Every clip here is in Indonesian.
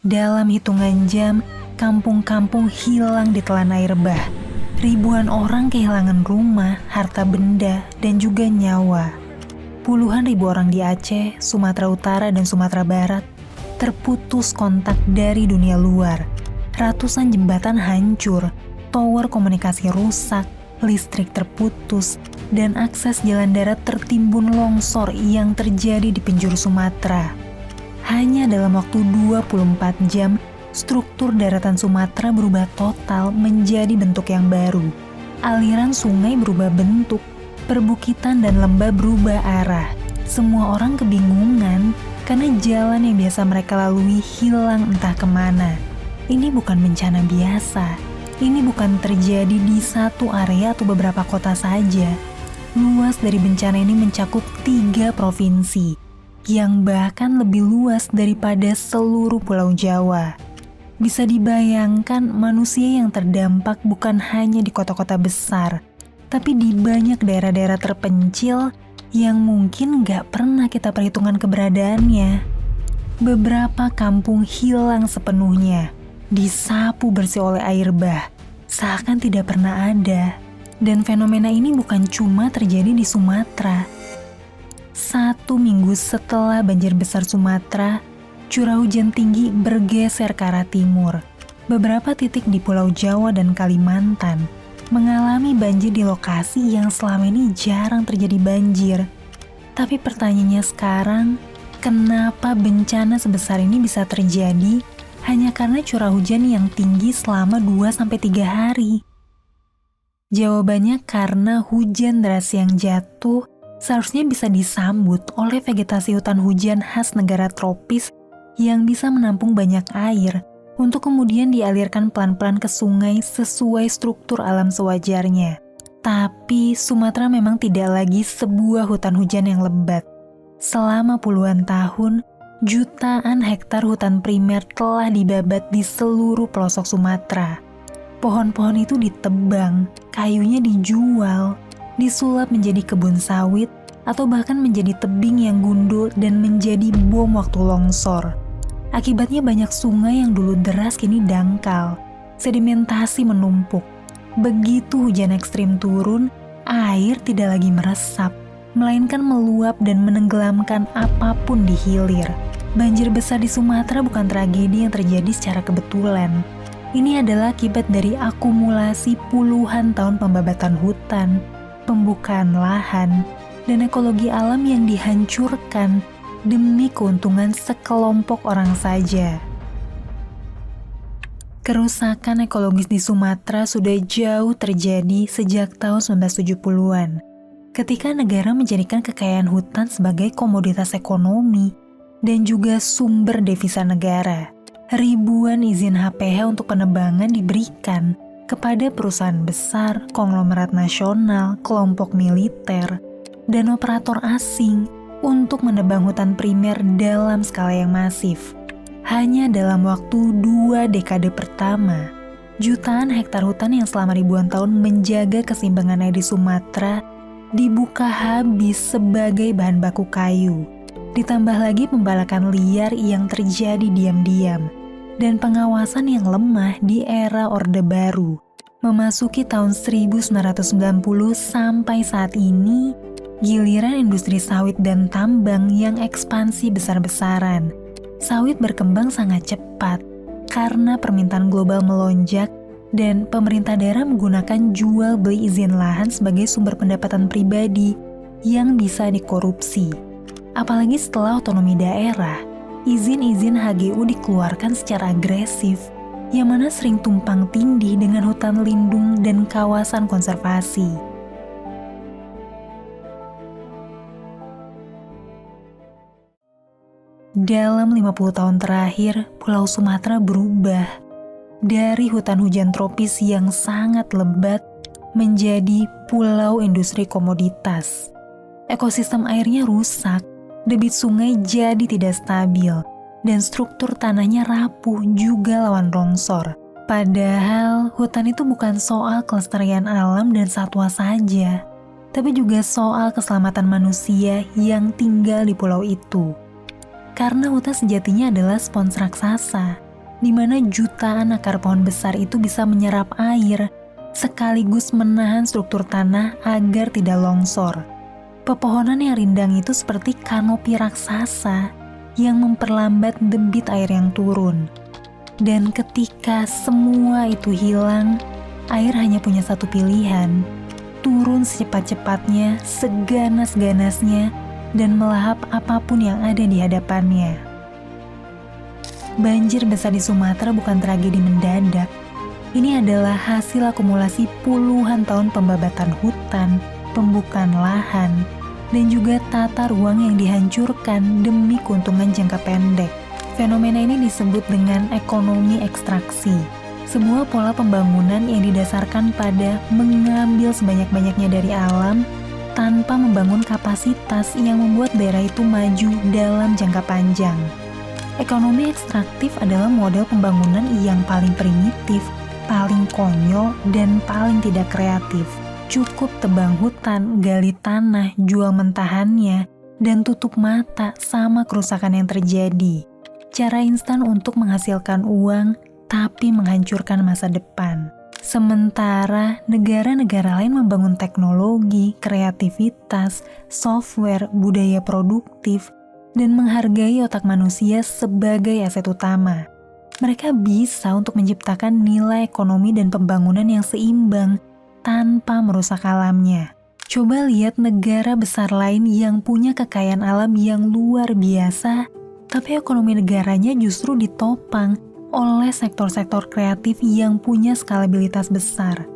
Dalam hitungan jam, kampung-kampung hilang ditelan air bah. Ribuan orang kehilangan rumah, harta benda, dan juga nyawa. Puluhan ribu orang di Aceh, Sumatera Utara, dan Sumatera Barat terputus kontak dari dunia luar. Ratusan jembatan hancur, tower komunikasi rusak, listrik terputus, dan akses jalan darat tertimbun longsor yang terjadi di penjuru Sumatera. Hanya dalam waktu 24 jam, struktur daratan Sumatera berubah total menjadi bentuk yang baru. Aliran sungai berubah bentuk, perbukitan dan lembah berubah arah. Semua orang kebingungan karena jalan yang biasa mereka lalui hilang entah kemana. Ini bukan bencana biasa. Ini bukan terjadi di satu area atau beberapa kota saja. Luas dari bencana ini mencakup 3 provinsi, yang bahkan lebih luas daripada seluruh Pulau Jawa. Bisa dibayangkan manusia yang terdampak bukan hanya di kota-kota besar, tapi di banyak daerah-daerah terpencil yang mungkin gak pernah kita perhitungkan keberadaannya. Beberapa kampung hilang sepenuhnya, disapu bersih oleh air bah, seakan tidak pernah ada. Dan fenomena ini bukan cuma terjadi di Sumatera. 1 minggu setelah banjir besar Sumatera, curah hujan tinggi bergeser ke arah timur. Beberapa titik di Pulau Jawa dan Kalimantan mengalami banjir di lokasi yang selama ini jarang terjadi banjir. Tapi pertanyaannya sekarang, kenapa bencana sebesar ini bisa terjadi hanya karena curah hujan yang tinggi selama 2-3 hari? Jawabannya karena hujan deras yang jatuh seharusnya bisa disambut oleh vegetasi hutan hujan khas negara tropis yang bisa menampung banyak air untuk kemudian dialirkan pelan-pelan ke sungai sesuai struktur alam sewajarnya. Tapi Sumatera memang tidak lagi sebuah hutan hujan yang lebat. Selama puluhan tahun, jutaan hektar hutan primer telah dibabat di seluruh pelosok Sumatera. Pohon-pohon itu ditebang, kayunya dijual, disulap menjadi kebun sawit, atau bahkan menjadi tebing yang gundul dan menjadi bom waktu longsor. Akibatnya banyak sungai yang dulu deras kini dangkal, sedimentasi menumpuk. Begitu hujan ekstrim turun, air tidak lagi meresap, melainkan meluap dan menenggelamkan apapun di hilir. Banjir besar di Sumatera bukan tragedi yang terjadi secara kebetulan. Ini adalah akibat dari akumulasi puluhan tahun pembabatan hutan, pembukaan lahan, dan ekologi alam yang dihancurkan demi keuntungan sekelompok orang saja. Kerusakan ekologis di Sumatera sudah jauh terjadi sejak tahun 1970-an, ketika negara menjadikan kekayaan hutan sebagai komoditas ekonomi dan juga sumber devisa negara. Ribuan izin HPH untuk penebangan diberikan kepada perusahaan besar, konglomerat nasional, kelompok militer, dan operator asing untuk menebang hutan primer dalam skala yang masif. Hanya dalam waktu 2 dekade pertama, jutaan hektar hutan yang selama ribuan tahun menjaga keseimbangan air di Sumatera dibuka habis sebagai bahan baku kayu. Ditambah lagi pembalakan liar yang terjadi diam-diam dan pengawasan yang lemah di era Orde Baru. Memasuki tahun 1990 sampai saat ini, giliran industri sawit dan tambang yang ekspansi besar-besaran. Sawit berkembang sangat cepat karena permintaan global melonjak dan pemerintah daerah menggunakan jual beli izin lahan sebagai sumber pendapatan pribadi yang bisa dikorupsi. Apalagi setelah otonomi daerah, izin-izin HGU dikeluarkan secara agresif, yang mana sering tumpang tindih dengan hutan lindung dan kawasan konservasi. Dalam 50 tahun terakhir, Pulau Sumatera berubah dari hutan hujan tropis yang sangat lebat menjadi pulau industri komoditas. Ekosistem airnya rusak, debit sungai jadi tidak stabil, dan struktur tanahnya rapuh juga lawan longsor. Padahal hutan itu bukan soal kelestarian alam dan satwa saja, tapi juga soal keselamatan manusia yang tinggal di pulau itu. Karena hutan sejatinya adalah spons raksasa di mana jutaan akar pohon besar itu bisa menyerap air, sekaligus menahan struktur tanah agar tidak longsor. Pepohonan yang rindang itu seperti kanopi raksasa yang memperlambat debit air yang turun. Dan ketika semua itu hilang, air hanya punya satu pilihan, turun secepat-cepatnya, seganas-ganasnya, dan melahap apapun yang ada di hadapannya. Banjir besar di Sumatera bukan tragedi mendadak. Ini adalah hasil akumulasi puluhan tahun pembabatan hutan, pembukaan lahan, dan juga tata ruang yang dihancurkan demi keuntungan jangka pendek. Fenomena ini disebut dengan ekonomi ekstraksi, sebuah pola pembangunan yang didasarkan pada mengambil sebanyak-banyaknya dari alam tanpa membangun kapasitas yang membuat daerah itu maju dalam jangka panjang. Ekonomi ekstraktif adalah model pembangunan yang paling primitif, paling konyol, dan paling tidak kreatif. Cukup tebang hutan, gali tanah, jual mentahannya, dan tutup mata sama kerusakan yang terjadi. Cara instan untuk menghasilkan uang, tapi menghancurkan masa depan. Sementara negara-negara lain membangun teknologi, kreativitas, software, budaya produktif, dan menghargai otak manusia sebagai aset utama. Mereka bisa untuk menciptakan nilai ekonomi dan pembangunan yang seimbang tanpa merusak alamnya. Coba lihat negara besar lain yang punya kekayaan alam yang luar biasa, tapi ekonomi negaranya justru ditopang oleh sektor-sektor kreatif yang punya skalabilitas besar.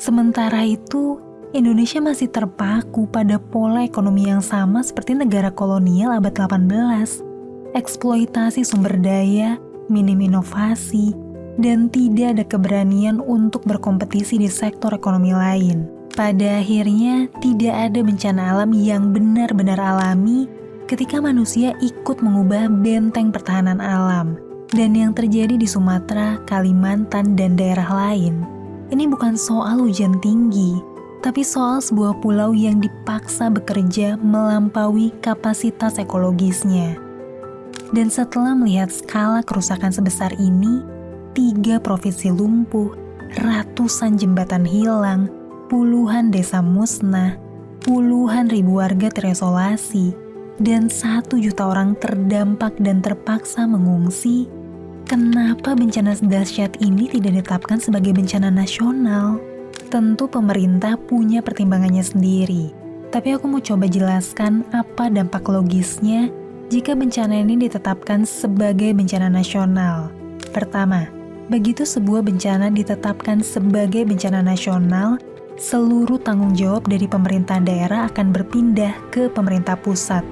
Sementara itu, Indonesia masih terpaku pada pola ekonomi yang sama seperti negara kolonial abad 18. Eksploitasi sumber daya, minim inovasi, dan tidak ada keberanian untuk berkompetisi di sektor ekonomi lain. Pada akhirnya, tidak ada bencana alam yang benar-benar alami ketika manusia ikut mengubah benteng pertahanan alam. Dan yang terjadi di Sumatera, Kalimantan, dan daerah lain, ini bukan soal hujan tinggi, tapi soal sebuah pulau yang dipaksa bekerja melampaui kapasitas ekologisnya. Dan setelah melihat skala kerusakan sebesar ini, 3 provinsi lumpuh, ratusan jembatan hilang, puluhan desa musnah, puluhan ribu warga terisolasi, dan 1 juta orang terdampak dan terpaksa mengungsi, kenapa bencana dahsyat ini tidak ditetapkan sebagai bencana nasional? Tentu pemerintah punya pertimbangannya sendiri, tapi aku mau coba jelaskan apa dampak logisnya jika bencana ini ditetapkan sebagai bencana nasional. Pertama, begitu sebuah bencana ditetapkan sebagai bencana nasional, seluruh tanggung jawab dari pemerintah daerah akan berpindah ke pemerintah pusat.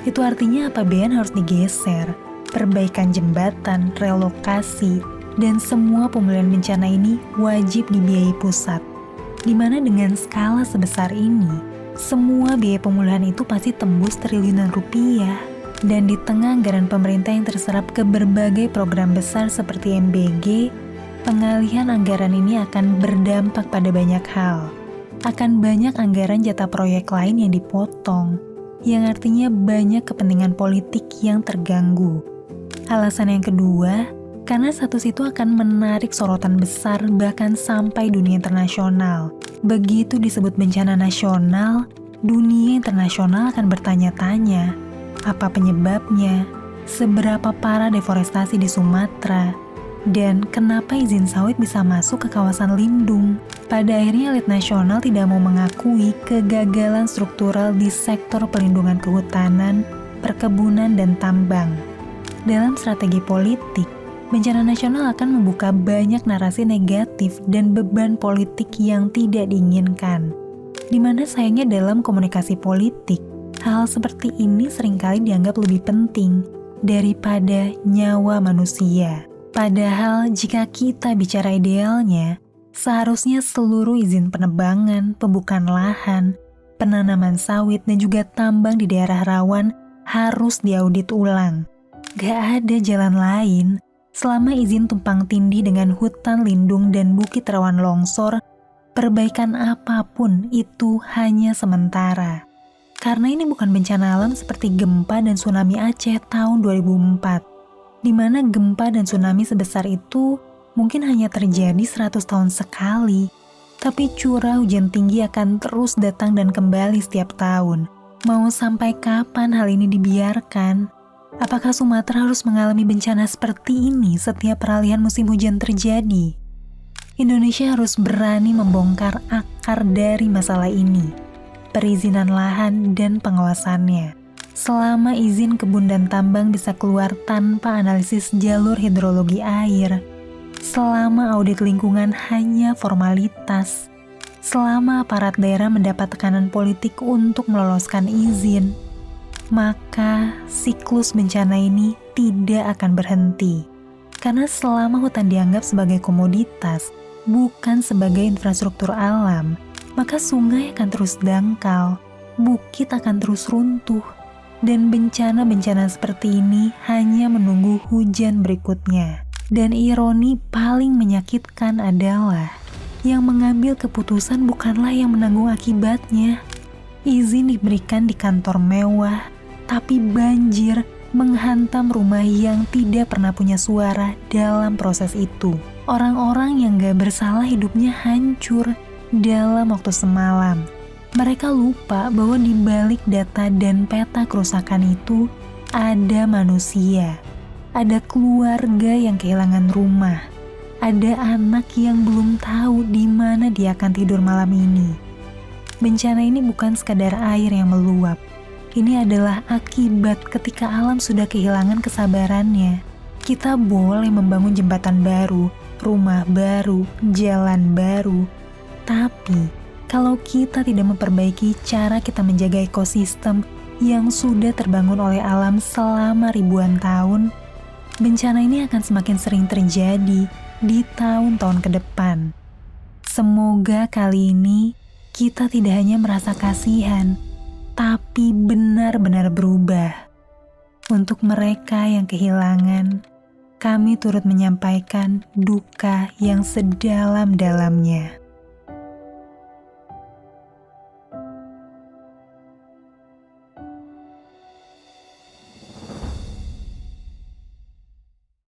Itu artinya APBN harus digeser, perbaikan jembatan, relokasi, dan semua pemulihan bencana ini wajib dibiayai pusat. Dimana dengan skala sebesar ini, semua biaya pemulihan itu pasti tembus triliunan rupiah. Dan di tengah anggaran pemerintah yang terserap ke berbagai program besar seperti MBG, pengalihan anggaran ini akan berdampak pada banyak hal. Akan banyak anggaran jatah proyek lain yang dipotong, yang artinya banyak kepentingan politik yang terganggu. Alasan yang kedua, karena status itu akan menarik sorotan besar bahkan sampai dunia internasional. Begitu disebut bencana nasional, dunia internasional akan bertanya-tanya, apa penyebabnya, seberapa parah deforestasi di Sumatera, dan kenapa izin sawit bisa masuk ke kawasan lindung. Pada akhirnya elit nasional tidak mau mengakui kegagalan struktural di sektor pelindungan kehutanan, perkebunan, dan tambang. Dalam strategi politik, bencana nasional akan membuka banyak narasi negatif dan beban politik yang tidak diinginkan. Di mana sayangnya dalam komunikasi politik, hal seperti ini seringkali dianggap lebih penting daripada nyawa manusia. Padahal jika kita bicara idealnya, seharusnya seluruh izin penebangan, pembukaan lahan, penanaman sawit, dan juga tambang di daerah rawan harus diaudit ulang. Gak ada jalan lain selama izin tumpang tindih dengan hutan lindung dan bukit rawan longsor, perbaikan apapun itu hanya sementara. Karena ini bukan bencana alam seperti gempa dan tsunami Aceh tahun 2004. di mana gempa dan tsunami sebesar itu mungkin hanya terjadi 100 tahun sekali. Tapi curah hujan tinggi akan terus datang dan kembali setiap tahun. Mau sampai kapan hal ini dibiarkan? Apakah Sumatera harus mengalami bencana seperti ini setiap peralihan musim hujan terjadi? Indonesia harus berani membongkar akar dari masalah ini. Perizinan lahan dan pengawasannya. Selama izin kebun dan tambang bisa keluar tanpa analisis jalur hidrologi air. Selama audit lingkungan hanya formalitas. Selama aparat daerah mendapat tekanan politik untuk meloloskan izin. Maka siklus bencana ini tidak akan berhenti. Karena selama hutan dianggap sebagai komoditas, bukan sebagai infrastruktur alam, maka sungai akan terus dangkal, bukit akan terus runtuh, dan bencana-bencana seperti ini hanya menunggu hujan berikutnya. Dan ironi paling menyakitkan adalah yang mengambil keputusan bukanlah yang menanggung akibatnya. Izin diberikan di kantor mewah, tapi banjir menghantam rumah yang tidak pernah punya suara dalam proses itu. Orang-orang yang gak bersalah hidupnya hancur dalam waktu semalam. Mereka lupa bahwa di balik data dan peta kerusakan itu ada manusia. Ada keluarga yang kehilangan rumah. Ada anak yang belum tahu di mana dia akan tidur malam ini. Bencana ini bukan sekadar air yang meluap. Ini adalah akibat ketika alam sudah kehilangan kesabarannya. Kita boleh membangun jembatan baru, rumah baru, jalan baru. Tapi, kalau kita tidak memperbaiki cara kita menjaga ekosistem yang sudah terbangun oleh alam selama ribuan tahun, bencana ini akan semakin sering terjadi di tahun-tahun ke depan. Semoga kali ini kita tidak hanya merasa kasihan, tapi benar-benar berubah. Untuk mereka yang kehilangan, kami turut menyampaikan duka yang sedalam-dalamnya.